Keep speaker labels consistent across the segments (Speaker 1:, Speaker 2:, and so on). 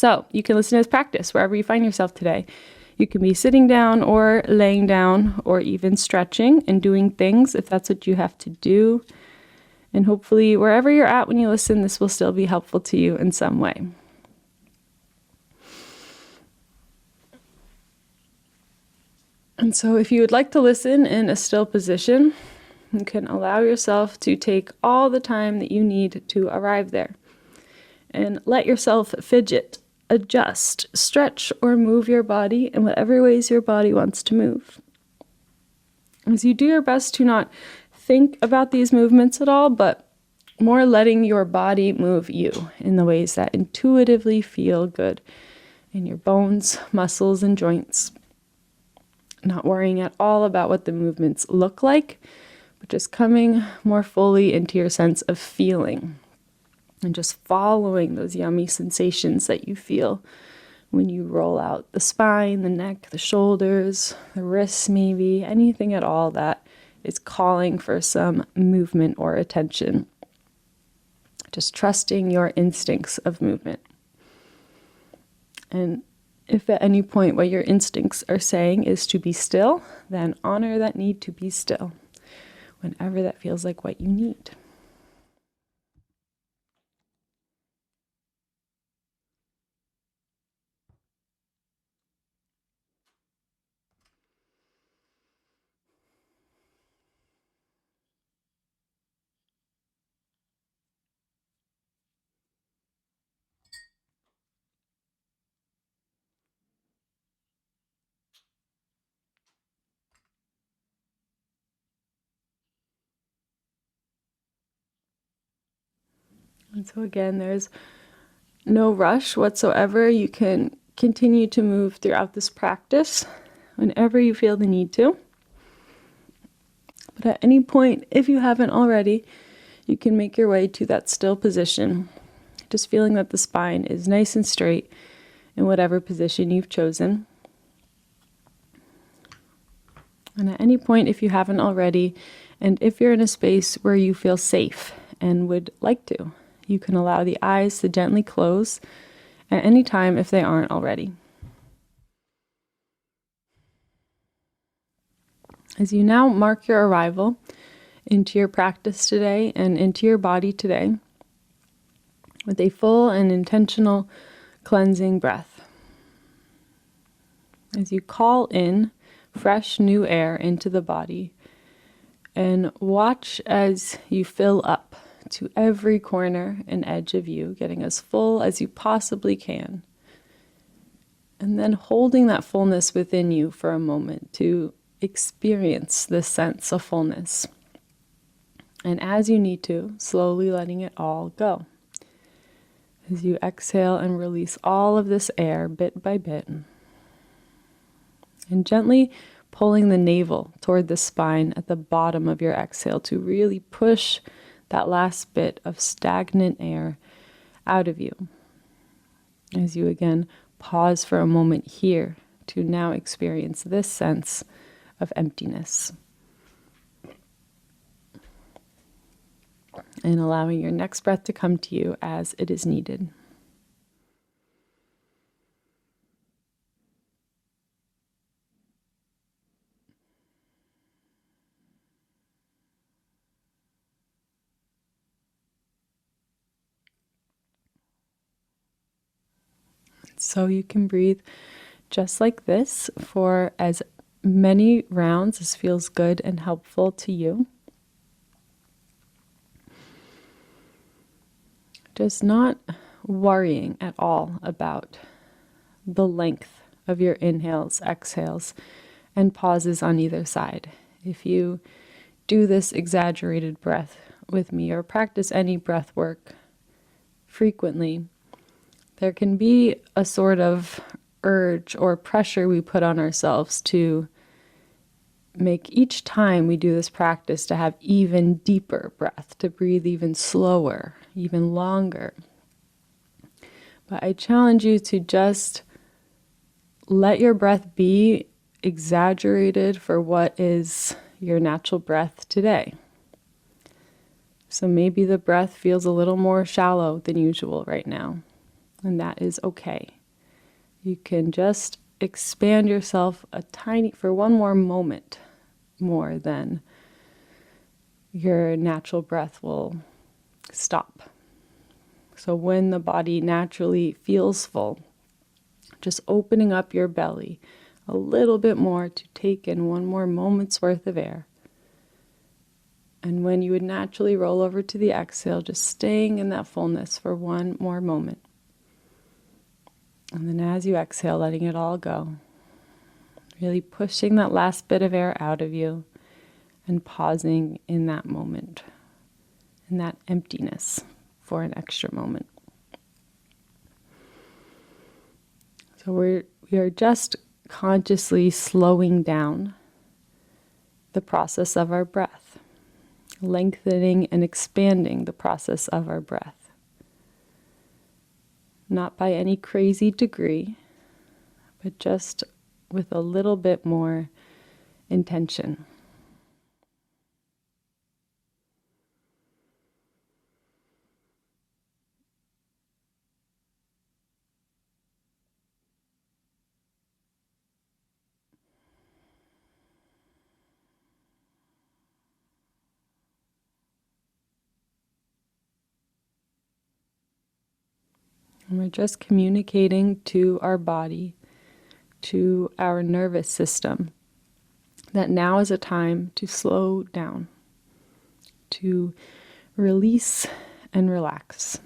Speaker 1: So you can listen as practice wherever you find yourself today. You can be sitting down or laying down or even stretching and doing things if that's what you have to do. And hopefully wherever you're at when you listen, this will still be helpful to you in some way. And so if you would like to listen in a still position, you can allow yourself to take all the time that you need to arrive there. And let yourself fidget, adjust, stretch, or move your body in whatever ways your body wants to move. As you do your best to not think about these movements at all, but more letting your body move you in the ways that intuitively feel good in your bones, muscles, and joints. Not worrying at all about what the movements look like, but just coming more fully into your sense of feeling and just following those yummy sensations that you feel when you roll out the spine, the neck, the shoulders, the wrists, maybe anything at all that is calling for some movement or attention. Just trusting your instincts of movement. And if at any point what your instincts are saying is to be still, then honor that need to be still whenever that feels like what you need. And so again, there's no rush whatsoever. You can continue to move throughout this practice whenever you feel the need to. But at any point, if you haven't already, you can make your way to that still position, just feeling that the spine is nice and straight in whatever position you've chosen. And at any point, if you haven't already, and if you're in a space where you feel safe and would like to, you can allow the eyes to gently close at any time if they aren't already. As you now mark your arrival into your practice today and into your body today with a full and intentional cleansing breath. As you call in fresh new air into the body and watch as you fill up to every corner and edge of you, getting as full as you possibly can. And then holding that fullness within you for a moment to experience this sense of fullness. And as you need to, slowly letting it all go. As you exhale and release all of this air bit by bit. And gently pulling the navel toward the spine at the bottom of your exhale to really push that last bit of stagnant air out of you. As you again pause for a moment here to now experience this sense of emptiness. And allowing your next breath to come to you as it is needed. So you can breathe just like this for as many rounds as feels good and helpful to you. Just not worrying at all about the length of your inhales, exhales, and pauses on either side. If you do this exaggerated breath with me or practice any breath work frequently, there can be a sort of urge or pressure we put on ourselves to make each time we do this practice to have even deeper breath, to breathe even slower, even longer. But I challenge you to just let your breath be exaggerated for what is your natural breath today. So maybe the breath feels a little more shallow than usual right now. And that is okay. You can just expand yourself for one more moment more than your natural breath will stop. So when the body naturally feels full, just opening up your belly a little bit more to take in one more moment's worth of air. And when you would naturally roll over to the exhale, just staying in that fullness for one more moment. And then as you exhale, letting it all go. Really pushing that last bit of air out of you and pausing in that moment, in that emptiness for an extra moment. So we are just consciously slowing down the process of our breath, lengthening and expanding the process of our breath. Not by any crazy degree, but just with a little bit more intention. And we're just communicating to our body, to our nervous system, that now is a time to slow down, to release and relax.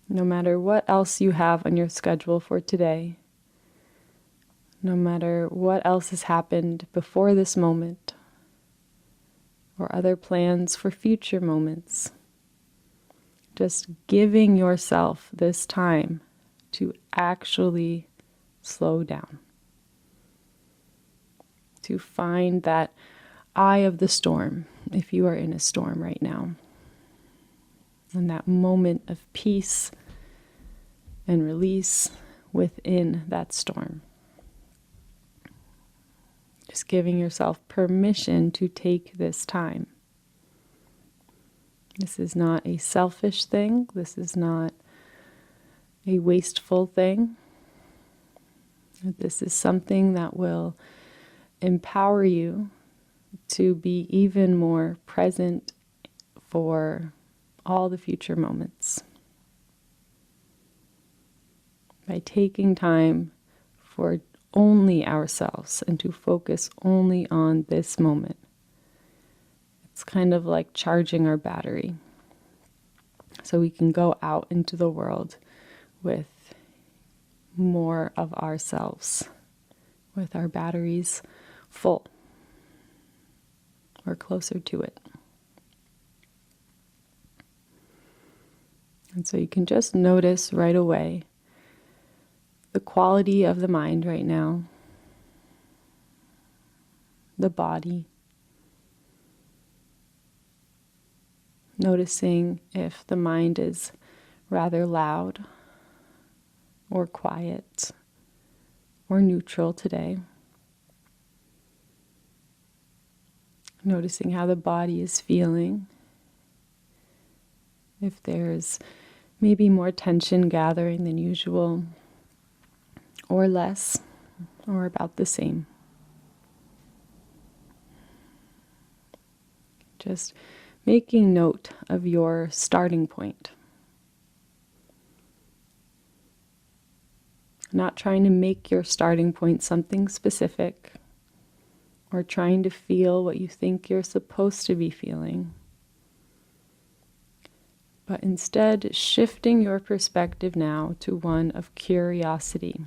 Speaker 1: No matter what else you have on your schedule for today, no matter what else has happened before this moment, or other plans for future moments, just giving yourself this time to actually slow down. To find that eye of the storm, if you are in a storm right now. And that moment of peace and release within that storm. Just giving yourself permission to take this time. This is not a selfish thing. This is not a wasteful thing. This is something that will empower you to be even more present for all the future moments. By taking time for only ourselves and to focus only on this moment. It's kind of like charging our battery. So we can go out into the world with more of ourselves, with our batteries full or closer to it. And so you can just notice right away the quality of the mind right now, the body. Noticing if the mind is rather loud or quiet or neutral today. Noticing how the body is feeling. If there's maybe more tension gathering than usual, or less, or about the same. Just making note of your starting point. Not trying to make your starting point something specific, or trying to feel what you think you're supposed to be feeling. But instead, shifting your perspective now to one of curiosity.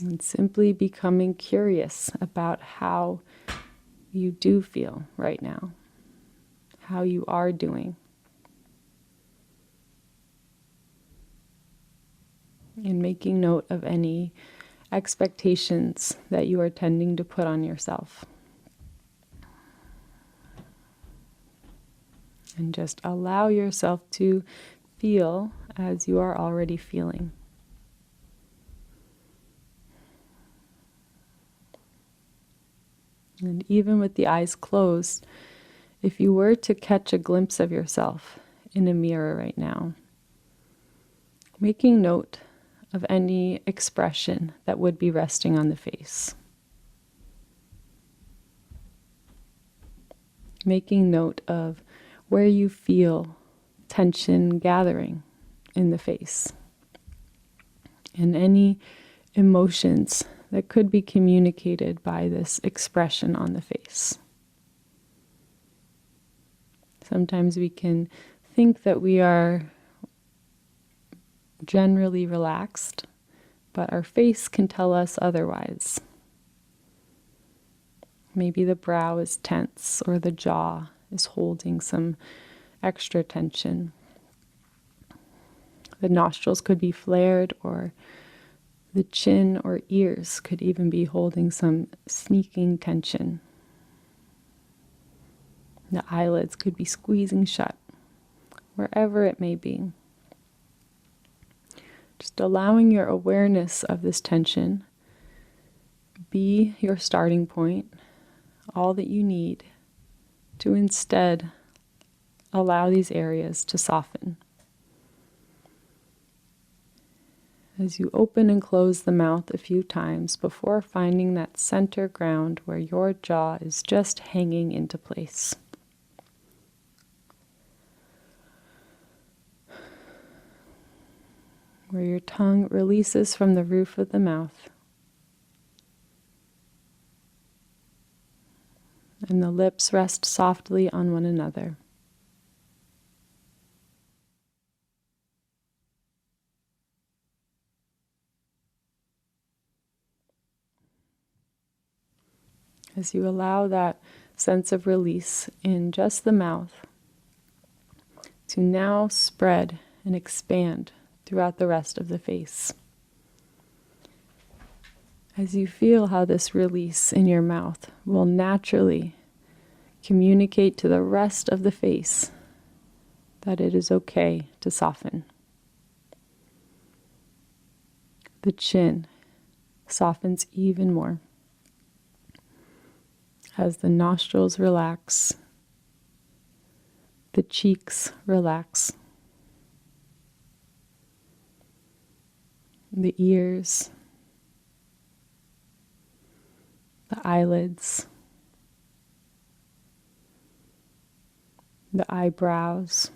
Speaker 1: And simply becoming curious about how you do feel right now, how you are doing. And making note of any expectations that you are tending to put on yourself. And just allow yourself to feel as you are already feeling. And even with the eyes closed, if you were to catch a glimpse of yourself in a mirror right now, making note of any expression that would be resting on the face. Making note of where you feel tension gathering in the face, and any emotions that could be communicated by this expression on the face. Sometimes we can think that we are generally relaxed, but our face can tell us otherwise. Maybe the brow is tense or the jaw is holding some extra tension. The nostrils could be flared, or the chin or ears could even be holding some sneaking tension. The eyelids could be squeezing shut, wherever it may be. Just allowing your awareness of this tension be your starting point, all that you need to instead allow these areas to soften. As you open and close the mouth a few times before finding that center ground where your jaw is just hanging into place. Where your tongue releases from the roof of the mouth, and the lips rest softly on one another. As you allow that sense of release in just the mouth to now spread and expand throughout the rest of the face. As you feel how this release in your mouth will naturally communicate to the rest of the face that it is okay to soften. The chin softens even more as the nostrils relax, the cheeks relax, the ears, the eyelids, the eyebrows,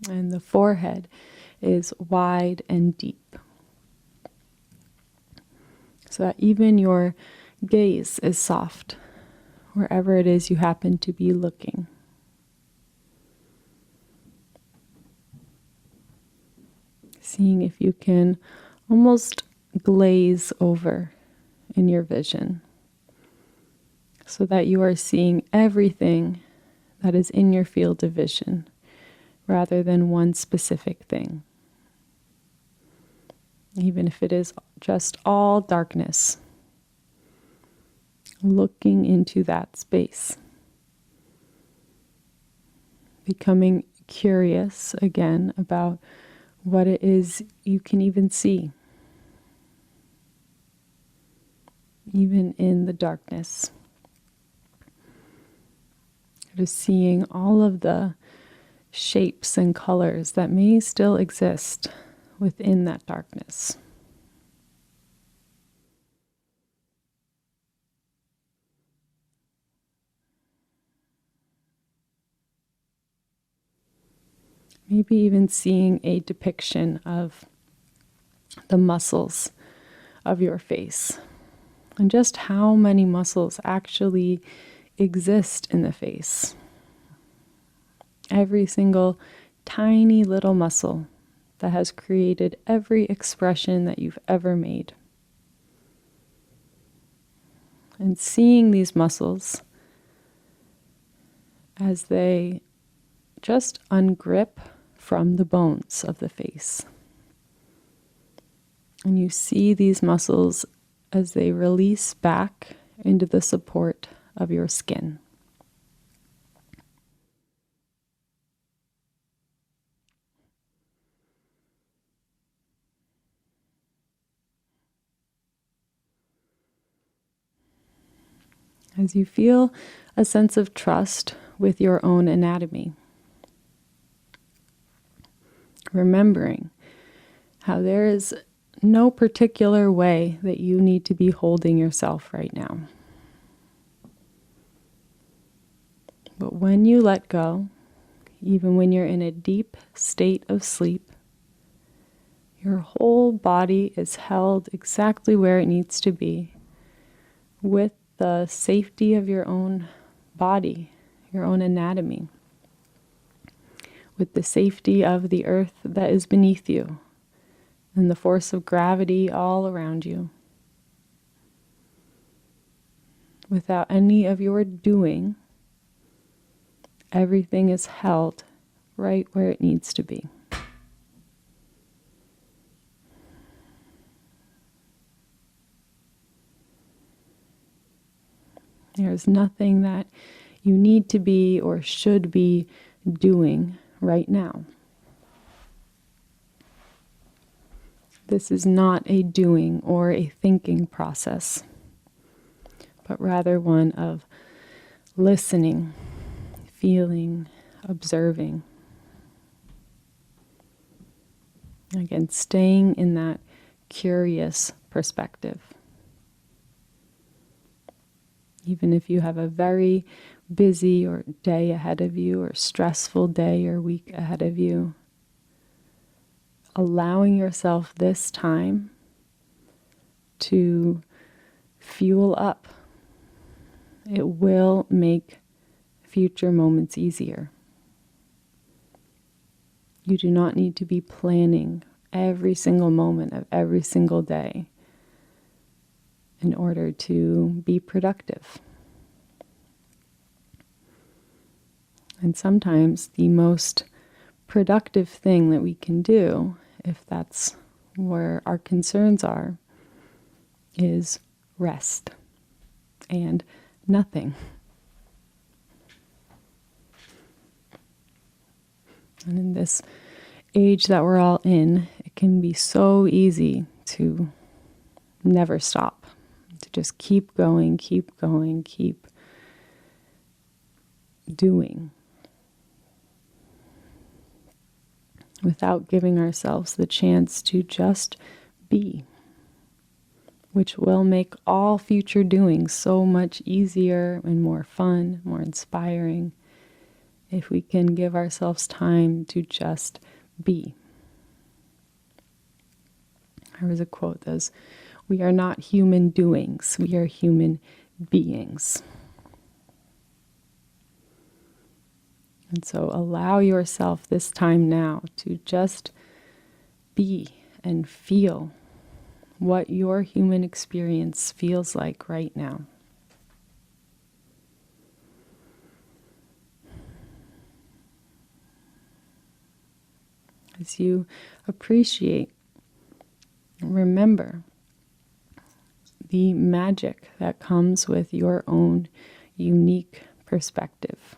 Speaker 1: and the forehead is wide and deep, so that even your gaze is soft wherever it is you happen to be looking. Seeing if you can almost glaze over in your vision so that you are seeing everything that is in your field of vision rather than one specific thing. Even if it is just all darkness, looking into that space. Becoming curious again about what it is you can even see, even in the darkness. Just seeing all of the shapes and colors that may still exist within that darkness. Maybe even seeing a depiction of the muscles of your face and just how many muscles actually exist in the face. Every single tiny little muscle that has created every expression that you've ever made. And seeing these muscles as they just ungrip from the bones of the face. And you see these muscles as they release back into the support of your skin. as you feel a sense of trust with your own anatomy. Remembering how there is no particular way that you need to be holding yourself right now. But when you let go, even when you're in a deep state of sleep, your whole body is held exactly where it needs to be, with the safety of your own body, your own anatomy, with the safety of the earth that is beneath you, and the force of gravity all around you. Without any of your doing, everything is held right where it needs to be. There's nothing that you need to be or should be doing right now. This is not a doing or a thinking process, but rather one of listening, feeling, observing. Again, staying in that curious perspective. Even if you have a very busy or day ahead of you, or stressful day or week ahead of you, allowing yourself this time to fuel up. It will make future moments easier. You do not need to be planning every single moment of every single day in order to be productive. And sometimes the most productive thing that we can do, if that's where our concerns are, is rest and nothing. And in this age that we're all in, it can be so easy to never stop, to just keep going, keep doing, without giving ourselves the chance to just be, which will make all future doing so much easier and more fun, more inspiring, if we can give ourselves time to just be. There was a quote that says, "We are not human doings, we are human beings." And so allow yourself this time now to just be and feel what your human experience feels like right now. As you appreciate, remember the magic that comes with your own unique perspective.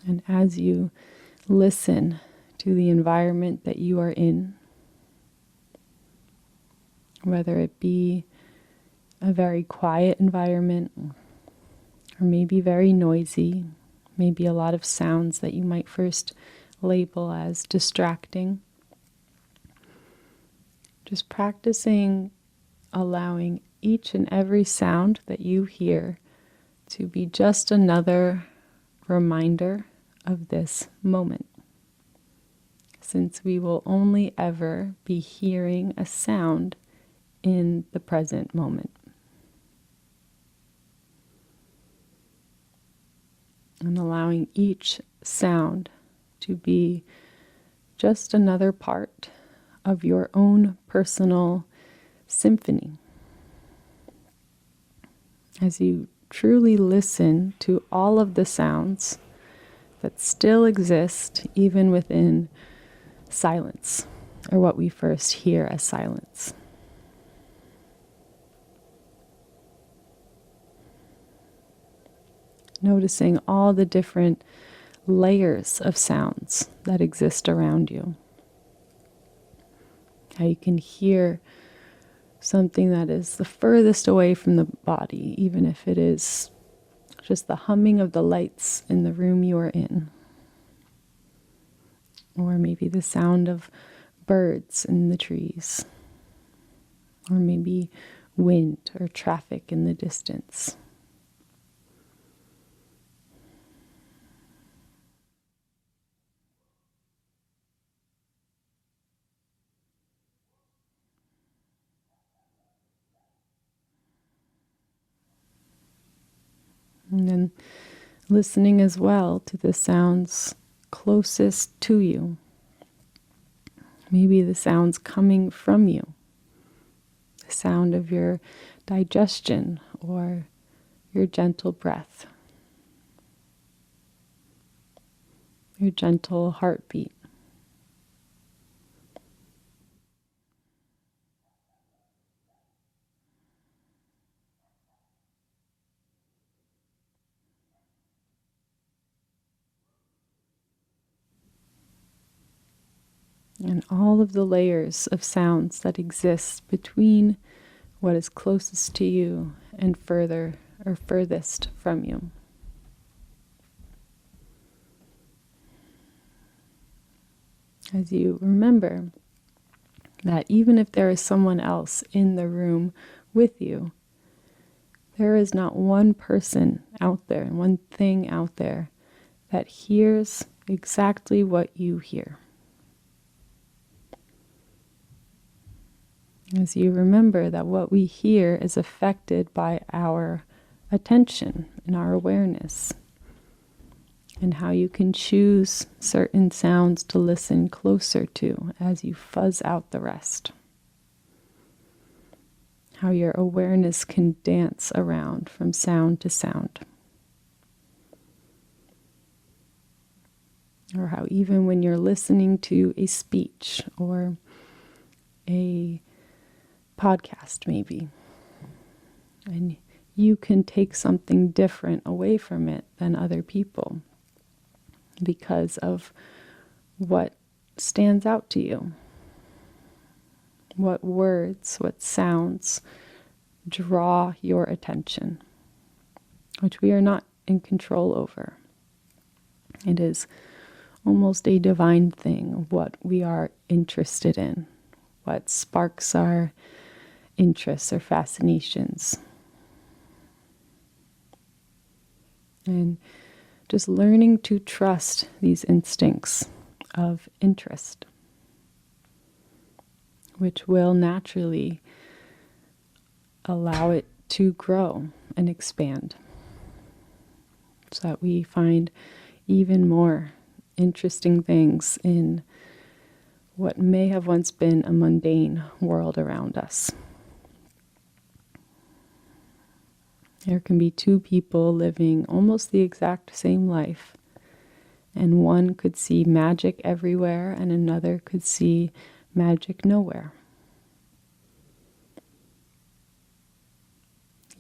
Speaker 1: And as you listen to the environment that you are in, whether it be a very quiet environment, or maybe very noisy, maybe a lot of sounds that you might first label as distracting, just practicing allowing each and every sound that you hear to be just another reminder of this moment, since we will only ever be hearing a sound in the present moment. And allowing each sound to be just another part of your own personal symphony. As you truly listen to all of the sounds that still exist even within silence, or what we first hear as silence. Noticing all the different layers of sounds that exist around you. How you can hear something that is the furthest away from the body, even if it is just the humming of the lights in the room you are in. Or maybe the sound of birds in the trees. Or maybe wind or traffic in the distance. And then listening as well to the sounds closest to you. Maybe the sounds coming from you. The sound of your digestion or your gentle breath. Your gentle heartbeat. And all of the layers of sounds that exist between what is closest to you and further or furthest from you. As you remember that even if there is someone else in the room with you, there is not one person out there, one thing out there that hears exactly what you hear. As you remember that what we hear is affected by our attention and our awareness, and how you can choose certain sounds to listen closer to as you fuzz out the rest. How your awareness can dance around from sound to sound. Or how even when you're listening to a speech or a podcast maybe, and you can take something different away from it than other people because of what stands out to you. What words, what sounds draw your attention, which we are not in control over. It is almost a divine thing of what we are interested in, what sparks our interests or fascinations. And just learning to trust these instincts of interest, which will naturally allow it to grow and expand, so that we find even more interesting things in what may have once been a mundane world around us. There can be two people living almost the exact same life, and one could see magic everywhere and another could see magic nowhere.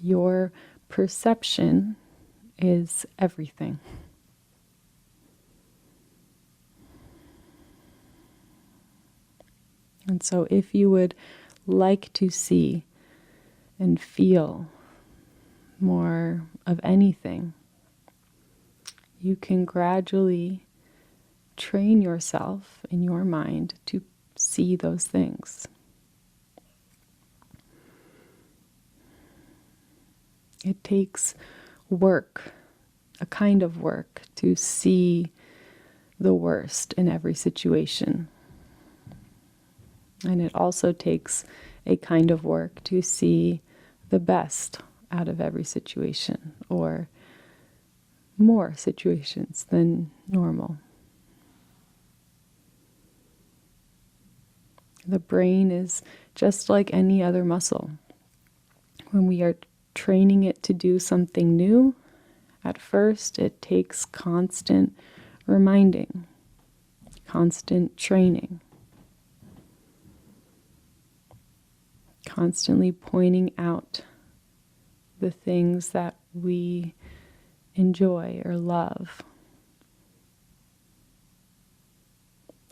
Speaker 1: Your perception is everything. And so if you would like to see and feel more of anything, you can gradually train yourself in your mind to see those things. It takes work, a kind of work, to see the worst in every situation. And it also takes a kind of work to see the best out of every situation, or more situations than normal. The brain is just like any other muscle. When we are training it to do something new, at first it takes constant reminding, constant training, constantly pointing out the things that we enjoy or love,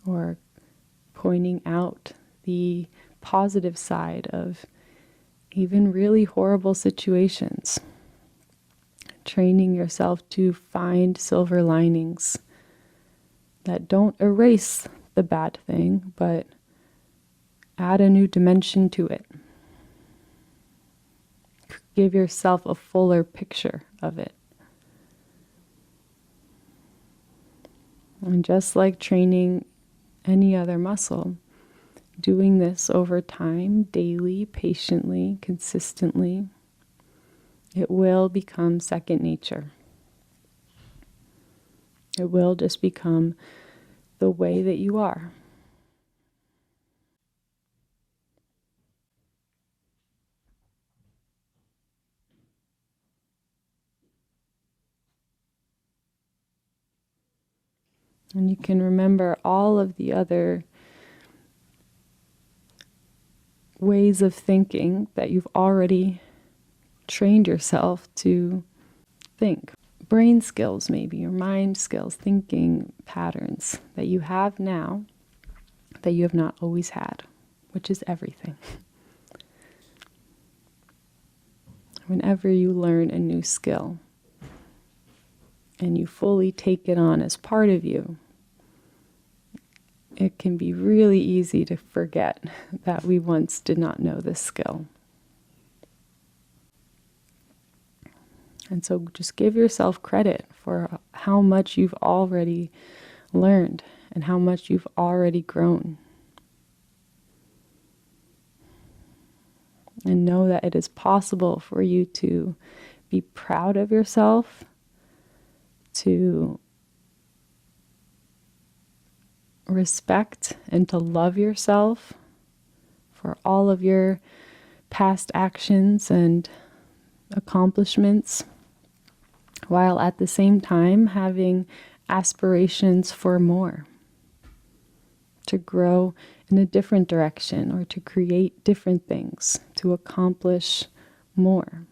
Speaker 1: or pointing out the positive side of even really horrible situations. Training yourself to find silver linings that don't erase the bad thing, but add a new dimension to it. Give yourself a fuller picture of it. And just like training any other muscle, doing this over time, daily, patiently, consistently, it will become second nature. It will just become the way that you are. And you can remember all of the other ways of thinking that you've already trained yourself to think. Brain skills, maybe, or mind skills, thinking patterns that you have now that you have not always had, which is everything. Whenever you learn a new skill and you fully take it on as part of you, it can be really easy to forget that we once did not know this skill. And so just give yourself credit for how much you've already learned and how much you've already grown. And know that it is possible for you to be proud of yourself, to respect and to love yourself for all of your past actions and accomplishments, while at the same time having aspirations for more, to grow in a different direction or to create different things, to accomplish more.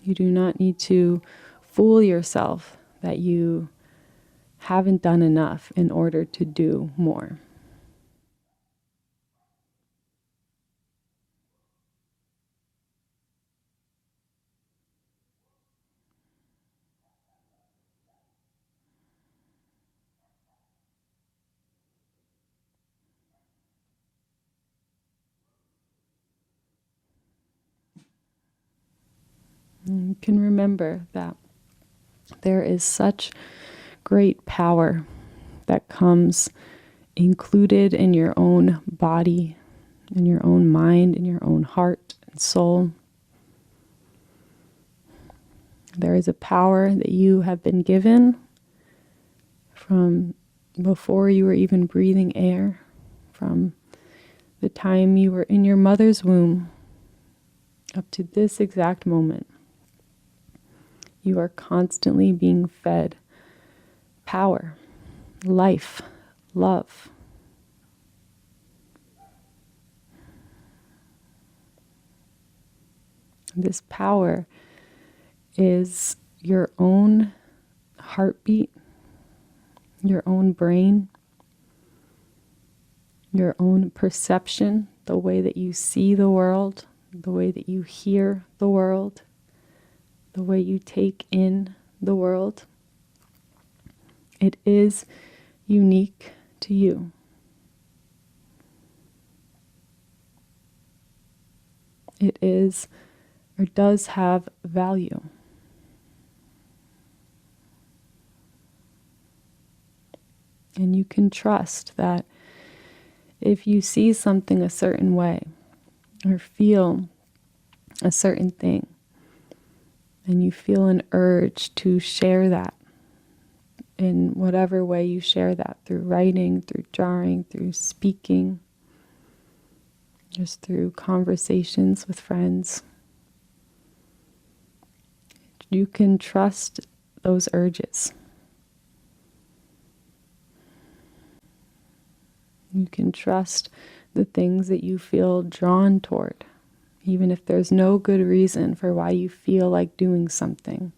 Speaker 1: You do not need to fool yourself that you haven't done enough in order to do more. And you can remember that there is such great power that comes included in your own body, in your own mind, in your own heart and soul. There is a power that you have been given from before you were even breathing air, from the time you were in your mother's womb up to this exact moment. You are constantly being fed power, life, love. This power is your own heartbeat, your own brain, your own perception, the way that you see the world, the way that you hear the world, the way you take in the world. It is unique to you. It is or does have value. And you can trust that if you see something a certain way or feel a certain thing, and you feel an urge to share that in whatever way you share that, through writing, through drawing, through speaking, just through conversations with friends, you can trust those urges. You can trust the things that you feel drawn toward, even if there's no good reason for why you feel like doing something.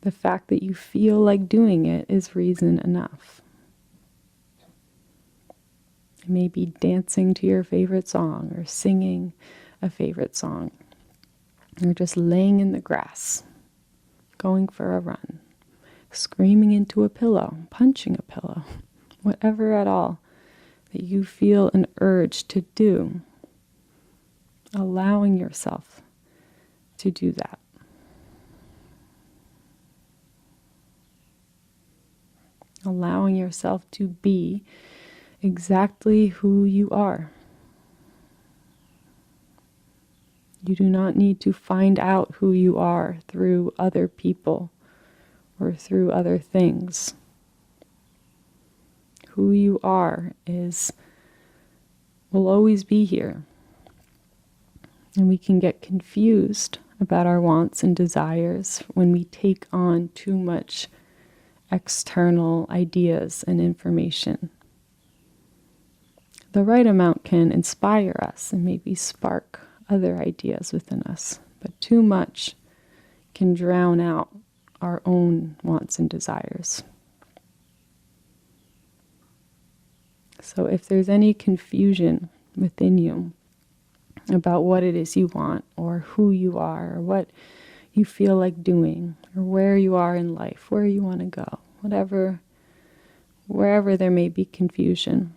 Speaker 1: The fact that you feel like doing it is reason enough. Maybe dancing to your favorite song, or singing a favorite song, or just laying in the grass, going for a run, screaming into a pillow, punching a pillow, whatever at all that you feel an urge to do, allowing yourself to do that. Allowing yourself to be exactly who you are. You do not need to find out who you are through other people or through other things. Who you are will always be here. And we can get confused about our wants and desires when we take on too much external ideas and information. The right amount can inspire us and maybe spark other ideas within us, but too much can drown out our own wants and desires. So if there's any confusion within you about what it is you want, or who you are, or what you feel like doing, or where you are in life, where you want to go, wherever there may be confusion,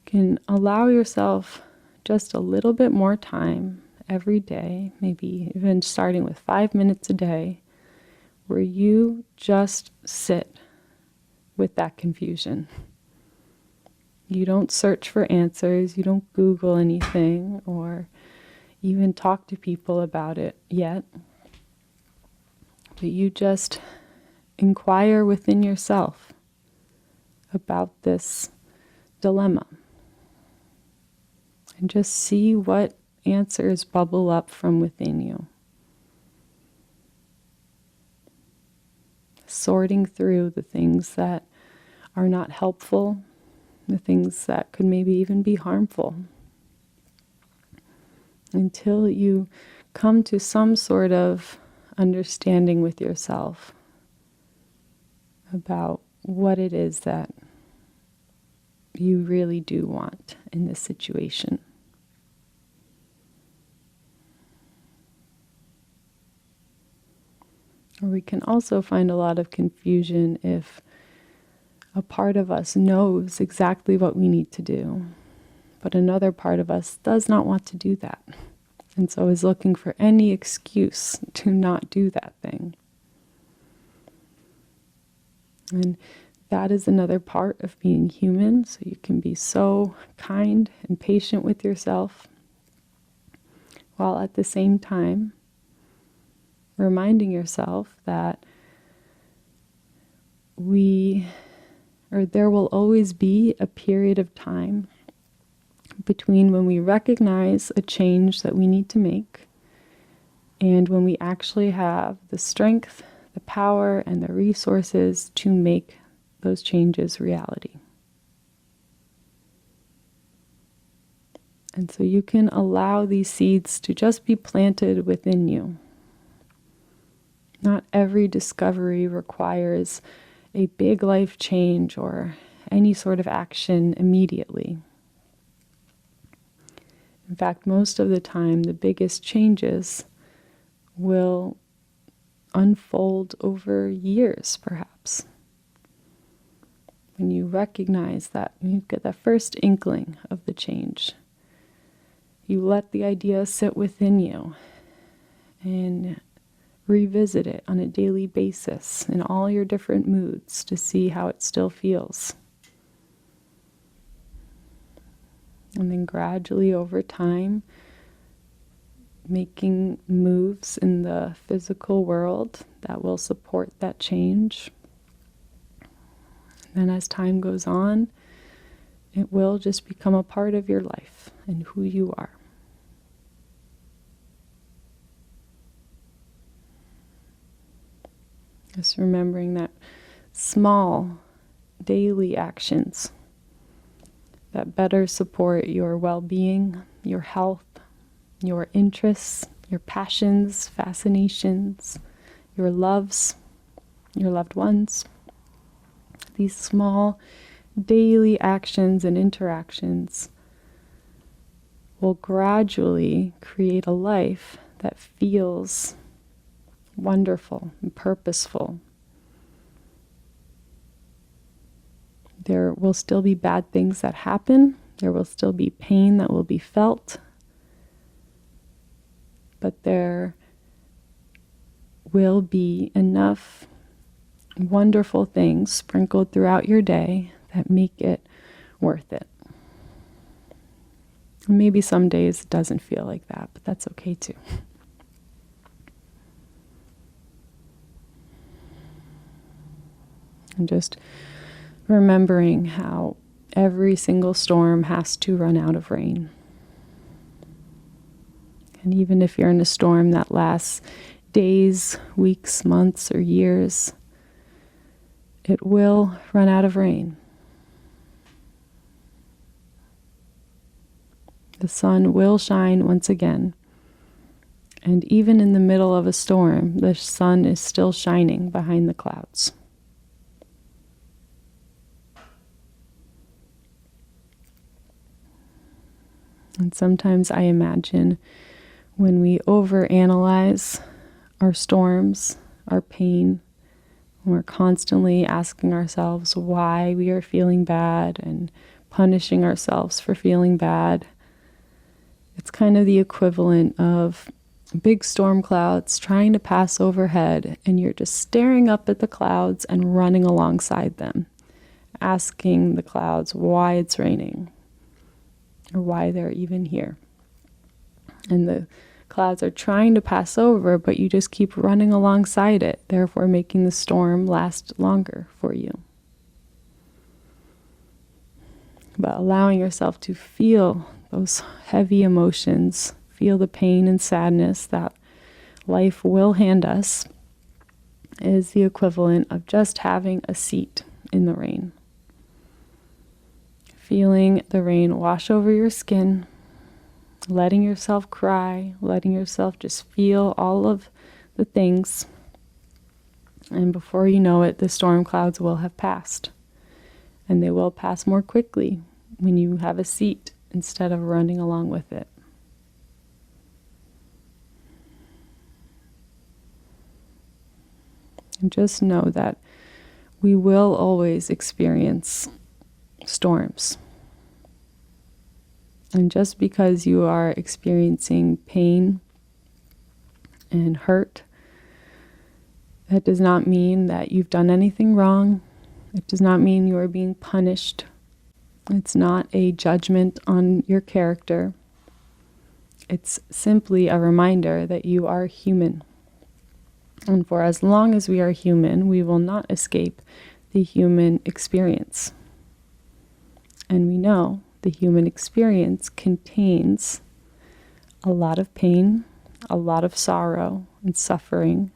Speaker 1: can allow yourself just a little bit more time every day, maybe even starting with 5 minutes a day, where you just sit with that confusion. You don't search for answers, you don't Google anything, or even talk to people about it yet. But you just inquire within yourself about this dilemma. And just see what answers bubble up from within you. Sorting through the things that are not helpful, the things that could maybe even be harmful, until you come to some sort of understanding with yourself about what it is that you really do want in this situation. Or we can also find a lot of confusion if a part of us knows exactly what we need to do, but another part of us does not want to do that, and so is looking for any excuse to not do that thing. And that is another part of being human, so you can be so kind and patient with yourself, while at the same time reminding yourself that there will always be a period of time between when we recognize a change that we need to make and when we actually have the strength, the power, and the resources to make those changes reality. And so you can allow these seeds to just be planted within you. Not every discovery requires a big life change or any sort of action immediately. In fact, most of the time, the biggest changes will unfold over years, perhaps. When you recognize that, you get that first inkling of the change. You let the idea sit within you and revisit it on a daily basis in all your different moods to see how it still feels. And then gradually over time, making moves in the physical world that will support that change. And then as time goes on, it will just become a part of your life and who you are. Just remembering that small daily actions that better support your well-being, your health, your interests, your passions, fascinations, your loves, your loved ones. These small daily actions and interactions will gradually create a life that feels wonderful and purposeful. There will still be bad things that happen. There will still be pain that will be felt. But there will be enough wonderful things sprinkled throughout your day that make it worth it. And maybe some days it doesn't feel like that, but that's okay too. And just remembering how every single storm has to run out of rain. And even if you're in a storm that lasts days, weeks, months, or years, it will run out of rain. The sun will shine once again. And even in the middle of a storm, the sun is still shining behind the clouds. And sometimes I imagine when we overanalyze our storms, our pain, we're constantly asking ourselves why we are feeling bad and punishing ourselves for feeling bad. It's kind of the equivalent of big storm clouds trying to pass overhead, and you're just staring up at the clouds and running alongside them, asking the clouds why it's raining or why they're even here. And the clouds are trying to pass over, but you just keep running alongside it, therefore making the storm last longer for you. But allowing yourself to feel those heavy emotions, feel the pain and sadness that life will hand us, is the equivalent of just having a seat in the rain. Feeling the rain wash over your skin, letting yourself cry, letting yourself just feel all of the things. And before you know it, the storm clouds will have passed. And they will pass more quickly when you have a seat instead of running along with it. And just know that we will always experience storms. And just because you are experiencing pain and hurt, that does not mean that you've done anything wrong. It does not mean you are being punished. It's not a judgment on your character. It's simply a reminder that you are human. And for as long as we are human, we will not escape the human experience. And we know the human experience contains a lot of pain, a lot of sorrow and suffering,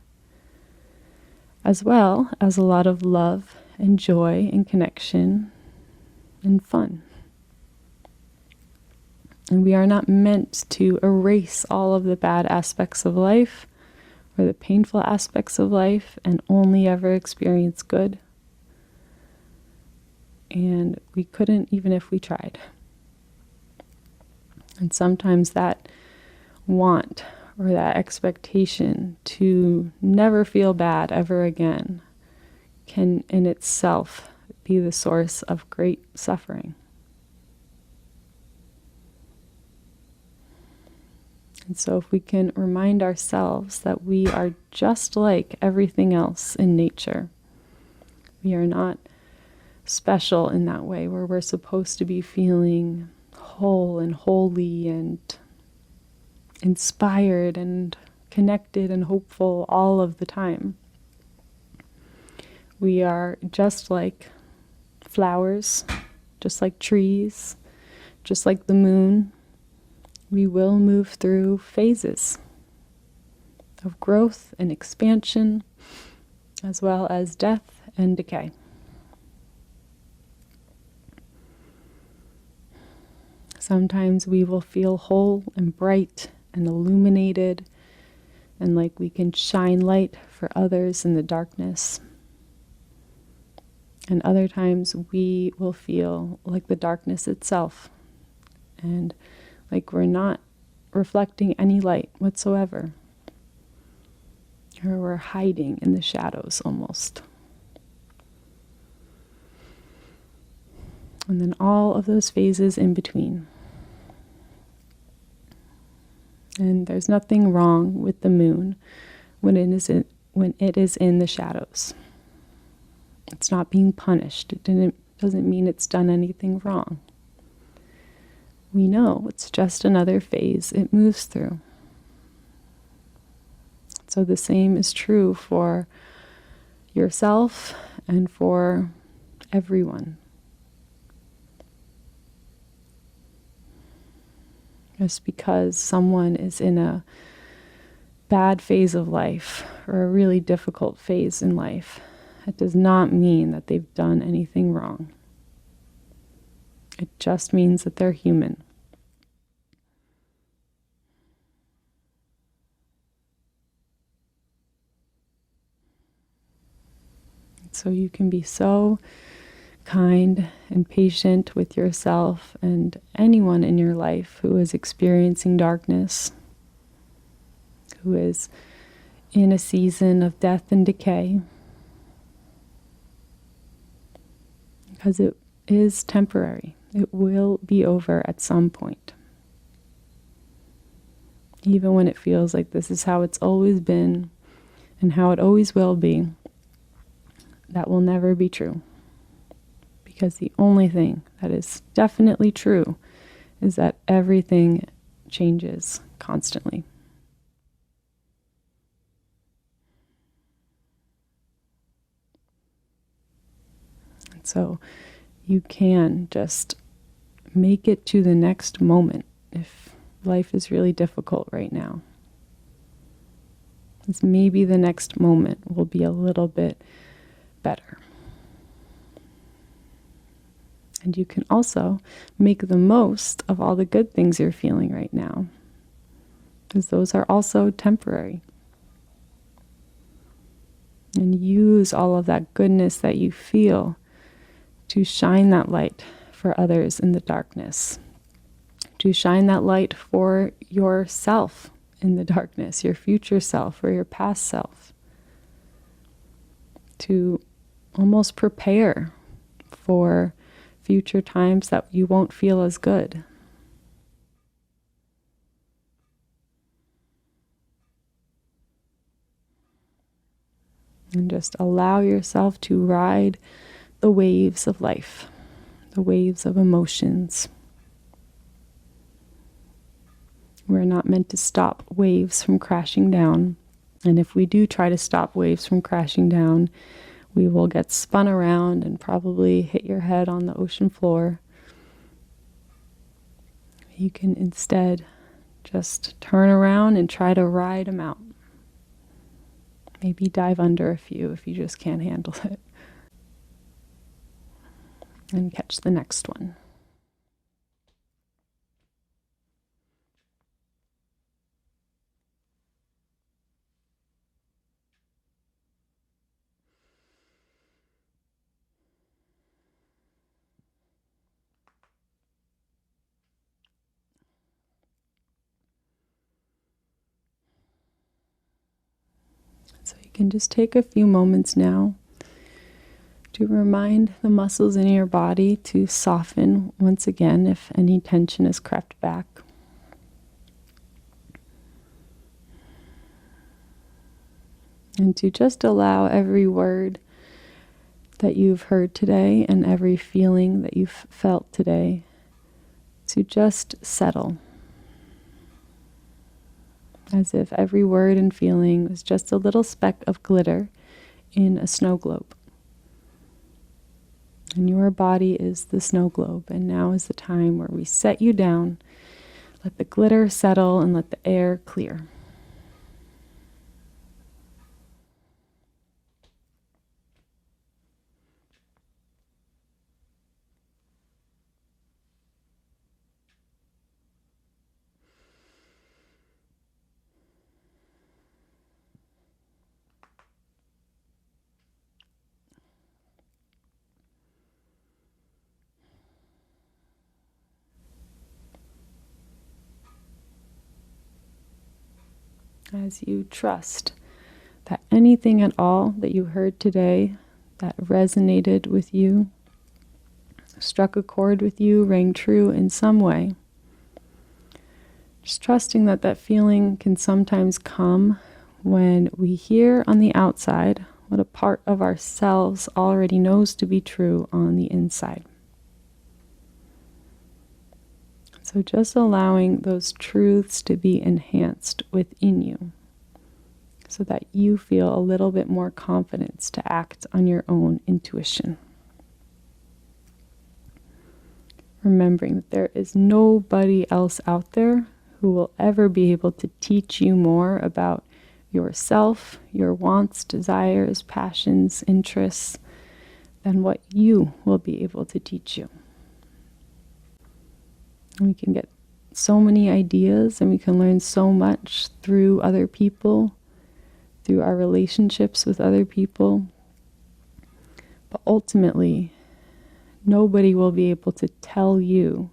Speaker 1: as well as a lot of love and joy and connection and fun. And we are not meant to erase all of the bad aspects of life or the painful aspects of life and only ever experience good. And we couldn't even if we tried. And sometimes that want or that expectation to never feel bad ever again can in itself be the source of great suffering. And so if we can remind ourselves that we are just like everything else in nature, we are not special in that way where we're supposed to be feeling whole and holy and inspired and connected and hopeful all of the time. We are just like flowers, just like trees, just like the moon. We will move through phases of growth and expansion, as well as death and decay. Sometimes we will feel whole and bright and illuminated, and like we can shine light for others in the darkness. And other times we will feel like the darkness itself and like we're not reflecting any light whatsoever. Or we're hiding in the shadows almost. And then all of those phases in between. And there's nothing wrong with the moon when it is in the shadows. It's not being punished. It doesn't mean it's done anything wrong. We know it's just another phase it moves through. So the same is true for yourself and for everyone. Just because someone is in a bad phase of life or a really difficult phase in life, it does not mean that they've done anything wrong. It just means that they're human. So you can be so kind and patient with yourself and anyone in your life who is experiencing darkness, who is in a season of death and decay, because it is temporary. It will be over at some point. Even when it feels like this is how it's always been and how it always will be, that will never be true. Because the only thing that is definitely true is that everything changes constantly. And so you can just make it to the next moment if life is really difficult right now. Because maybe the next moment will be a little bit better. And you can also make the most of all the good things you're feeling right now, because those are also temporary. And use all of that goodness that you feel to shine that light for others in the darkness, to shine that light for yourself in the darkness, your future self or your past self, to almost prepare for future times that you won't feel as good. And just allow yourself to ride the waves of life, the waves of emotions. We're not meant to stop waves from crashing down. And if we do try to stop waves from crashing down, we will get spun around and probably hit your head on the ocean floor. You can instead just turn around and try to ride them out. Maybe dive under a few if you just can't handle it. And catch the next one. So you can just take a few moments now to remind the muscles in your body to soften once again if any tension has crept back. And to just allow every word that you've heard today and every feeling that you've felt today to just settle. As if every word and feeling was just a little speck of glitter in a snow globe. And your body is the snow globe, and now is the time where we set you down, let the glitter settle, and let the air clear. as you trust that anything at all that you heard today that resonated with you, struck a chord with you, rang true in some way. Just trusting that that feeling can sometimes come when we hear on the outside what a part of ourselves already knows to be true on the inside. So just allowing those truths to be enhanced within you so that you feel a little bit more confidence to act on your own intuition. Remembering that there is nobody else out there who will ever be able to teach you more about yourself, your wants, desires, passions, interests, than what you will be able to teach you. We can get so many ideas and we can learn so much through other people, through our relationships with other people. But ultimately, nobody will be able to tell you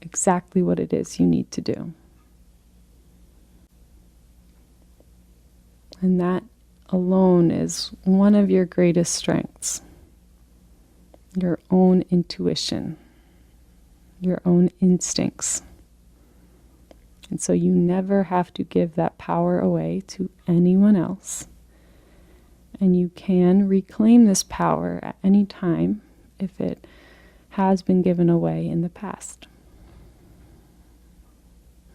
Speaker 1: exactly what it is you need to do. And that alone is one of your greatest strengths. Your own intuition, your own instincts. And so you never have to give that power away to anyone else. And you can reclaim this power at any time if it has been given away in the past.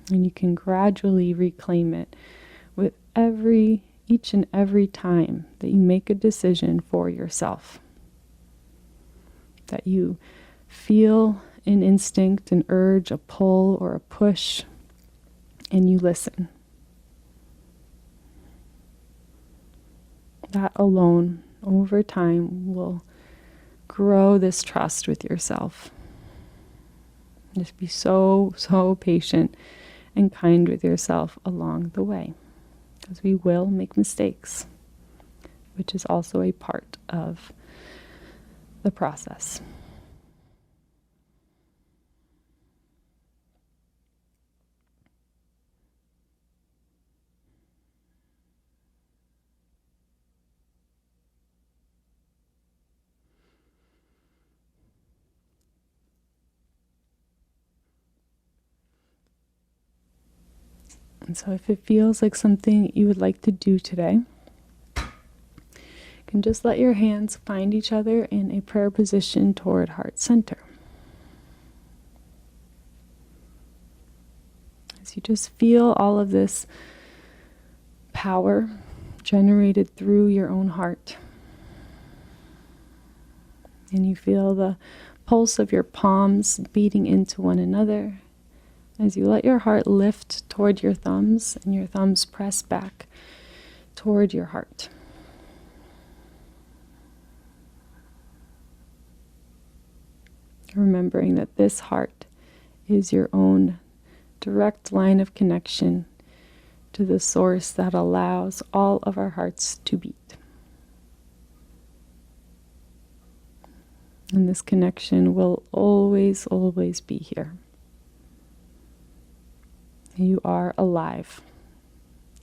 Speaker 1: And you can gradually reclaim it with each and every time that you make a decision for yourself. That you feel an instinct, an urge, a pull, or a push, and you listen. That alone, over time, will grow this trust with yourself. Just be so patient and kind with yourself along the way. Because we will make mistakes, which is also a part of the process. And so if it feels like something you would like to do today, you can just let your hands find each other in a prayer position toward heart center. As you just feel all of this power generated through your own heart. And you feel the pulse of your palms beating into one another. As you let your heart lift toward your thumbs and your thumbs press back toward your heart. Remembering that this heart is your own direct line of connection to the source that allows all of our hearts to beat. And this connection will always, always be here. You are alive,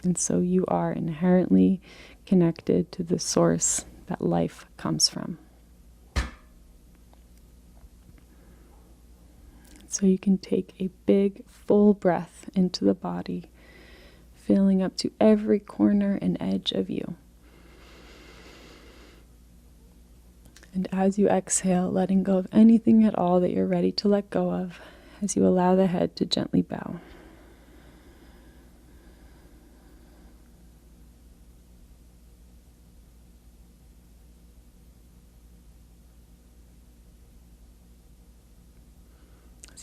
Speaker 1: and so you are inherently connected to the source that life comes from. So you can take a big, full breath into the body, filling up to every corner and edge of you. And as you exhale, letting go of anything at all that you're ready to let go of, as you allow the head to gently bow.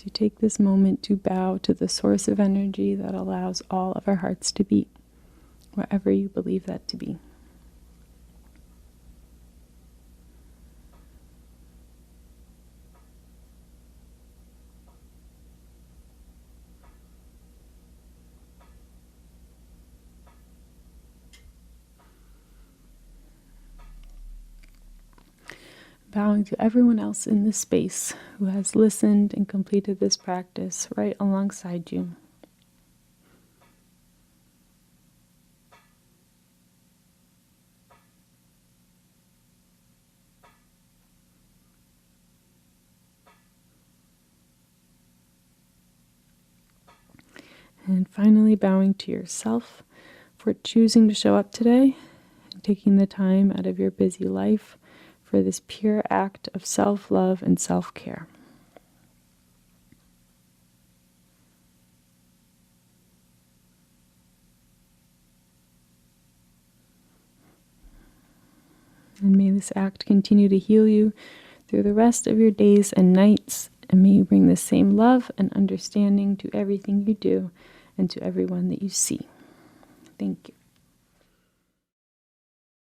Speaker 1: You take this moment to bow to the source of energy that allows all of our hearts to beat, wherever you believe that to be. Bowing to everyone else in this space who has listened and completed this practice right alongside you. And finally, bowing to yourself for choosing to show up today and taking the time out of your busy life for this pure act of self-love and self-care. And may this act continue to heal you through the rest of your days and nights, and may you bring the same love and understanding to everything you do and to everyone that you see. Thank you.